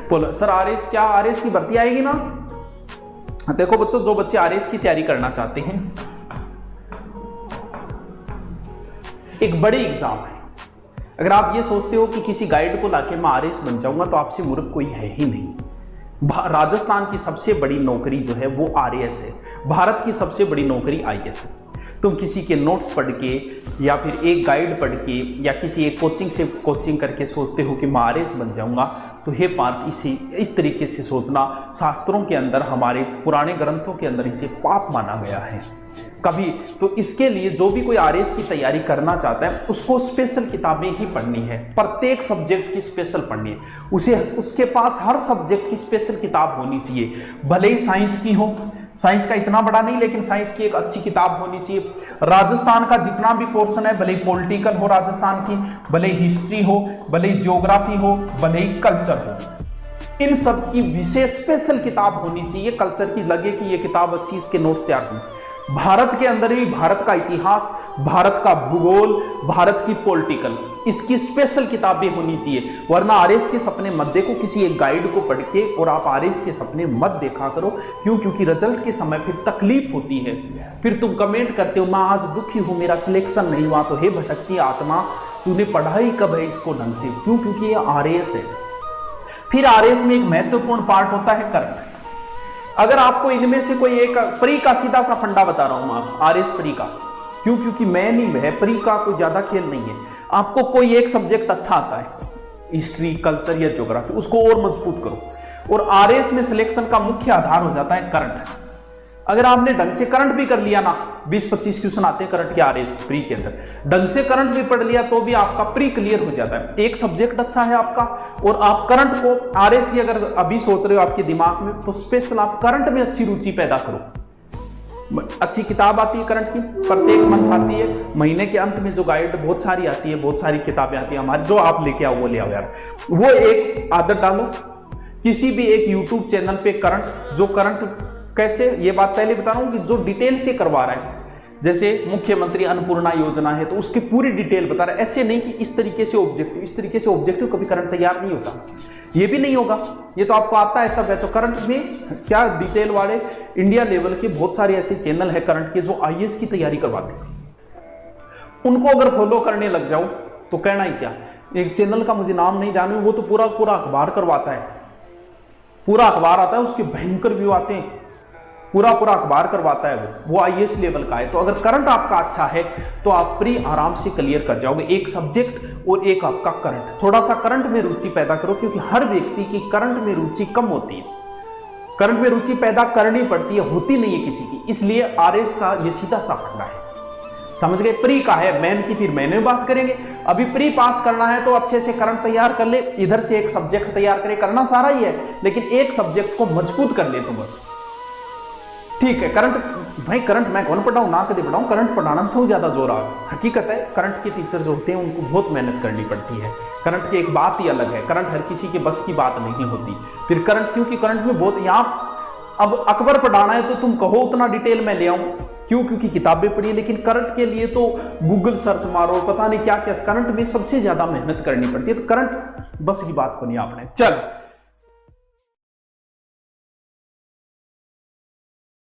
बोलो sir RS क्या RS की भर्ती आएगी ना? देखो बच्चों, जो बच्चे आरएस की तैयारी करना चाहते हैं, एक बड़ी एग्जाम है। अगर आप ये सोचते हो कि किसी गाइड को लाके मैं आरएस बन जाऊंगा तो आपसे मूर्ख कोई है ही नहीं। राजस्थान की सबसे बड़ी नौकरी जो है वो आरएस है। भारत की सबसे बड़ी नौकरी आईएएस है। तुम किसी के नोट्स पढ़ के या फिर एक गाइड पढ़ के या किसी एक कोचिंग से कोचिंग करके सोचते हो कि मैं आरएस बन जाऊंगा, तो हे पार्थ इस तरीके से सोचना शास्त्रों के अंदर, हमारे पुराने ग्रंथों के अंदर इसे पाप माना गया है कभी। तो इसके लिए जो भी कोई आरएस की तैयारी करना चाहता है उसको स्पेशल किताबें ही पढ़नी है, प्रत्येक सब्जेक्ट की स्पेशल पढ़नी है। उसके पास हर सब्जेक्ट की स्पेशल किताब होनी चाहिए, भले ही साइंस की हो, साइंस का इतना बड़ा नहीं लेकिन साइंस की एक अच्छी किताब होनी चाहिए। राजस्थान का जितना भी पोर्शन है, भले ही पॉलिटिकल हो राजस्थान की, भले ही हिस्ट्री हो, भले ही ज्योग्राफी हो, भले ही कल्चर हो, इन सब की विशेष स्पेशल किताब होनी चाहिए। कल्चर की लगे कि ये किताब अच्छी, इसके नोट्स तैयार हों। भारत के अंदर ही भारत का इतिहास, भारत का भूगोल, भारत की पॉलिटिकल, इसकी स्पेशल किताबें होनी चाहिए। वरना आरएस के सपने मत देखो किसी एक गाइड को पढ़ के, और आप आरएस के सपने मत देखा करो। क्यों? क्योंकि रिजल्ट के समय फिर तकलीफ होती है। फिर तुम कमेंट करते हो मैं आज दुखी हूं, मेरा सिलेक्शन नहीं हुआ। तो हे भटकती आत्मा, तूने पढ़ाई कब है इसको ढंग से? क्यों? क्योंकि ये आरएस है। फिर आरएस में एक महत्वपूर्ण पार्ट होता है करंट। अगर आपको इनमें से कोई एक, प्री का सीधा सा फंडा बता रहा हूं मैं, आरएस प्री का। क्यों? क्योंकि मैं नहीं है, प्री का कोई ज्यादा खेल नहीं है। आपको कोई एक सब्जेक्ट अच्छा आता है, हिस्ट्री, कल्चर या ज्योग्राफी, उसको और मजबूत करो। और आरएस में सिलेक्शन का मुख्य आधार हो जाता है करंट। अगर आपने ढंग से करंट भी कर लिया ना, 20-25 क्वेश्चन आते हैं करंट के आरएस प्री के अंदर, ढंग से करंट भी पढ़ लिया तो भी आपका प्री क्लियर हो जाता है। एक सब्जेक्ट अच्छा है आपका, और आप करंट को, आरएस की अगर अभी सोच रहे हो आपके दिमाग में, तो स्पेशल आप करंट में अच्छी रुचि पैदा करो। अच्छी किताब आती है करंट की, प्रत्येक मंथ आती है, महीने के अंत में जो गाइड बहुत सारी आती है, बहुत सारी किताबें आती है हमारी, जो आप लेके आओ वो ले आओ यार। वो एक आदत डालो, किसी भी एक यूट्यूब चैनल पे करंट, जो करंट कैसे, ये बात पहले बता रहा हूं कि जो डिटेल से करवा रहा है, जैसे मुख्यमंत्री अन्नपूर्णा योजना है तो उसकी पूरी डिटेल बता रहा है। ऐसे नहीं कि इस तरीके से ऑब्जेक्टिव, इस तरीके से ऑब्जेक्टिव कभी करंट तैयार नहीं होता, ये भी नहीं होगा। ये तो आपको आता है तब है। तो करंट में क्या डिटेल वाले इंडिया लेवल के बहुत सारे ऐसे चैनल है करंट के जो आईएएस की तैयारी करवाते हैं। उनको अगर फॉलो करने लग जाओ तो कहना ही क्या। एक चैनल का मुझे नाम नहीं जानू, वो तो पूरा अखबार करवाता है, पूरा अखबार आता है, उसके भयंकर व्यू आते हैं, पूरा अखबार करवाता है वो आईएएस लेवल का है। तो अगर करंट आपका अच्छा है तो आप प्री आराम से क्लियर कर जाओगे। एक सब्जेक्ट और एक आपका करंट, थोड़ा सा करंट में रुचि पैदा करो, क्योंकि हर व्यक्ति की करंट में रुचि कम होती है। करंट में रुचि पैदा करनी पड़ती है, होती नहीं है किसी की। इसलिए आरएस का ये सीधा सा फंडा है, समझ गए। प्री का है, मेन की फिर मैंने बात करेंगे। अभी प्री पास करना है तो अच्छे से करंट तैयार कर ले, इधर से एक सब्जेक्ट तैयार करे, करना सारा ही है, लेकिन एक सब्जेक्ट को मजबूत कर ले तो बस ठीक है। करंट भाई, करंट मैं कौन पढ़ाऊं, ना कभी पढ़ाऊं, करंट पढ़ाना में सबसे ज्यादा जोर आ रहा है। हकीकत है, करंट के टीचर जो होते हैं उनको बहुत मेहनत करनी पड़ती है। करंट की एक बात ही अलग है, करंट हर किसी के बस की बात नहीं होती। फिर करंट, क्योंकि करंट में बहुत, यहाँ अब अकबर पढ़ाना है तो तुम कहो उतना डिटेल में ले आऊं, क्यों? क्योंकि किताबें पढ़ी। लेकिन करंट के लिए तो गूगल सर्च मारो, पता नहीं क्या क्या। करंट में सबसे ज्यादा मेहनत करनी पड़ती है, तो करंट बस की बात को नहीं आपने। चल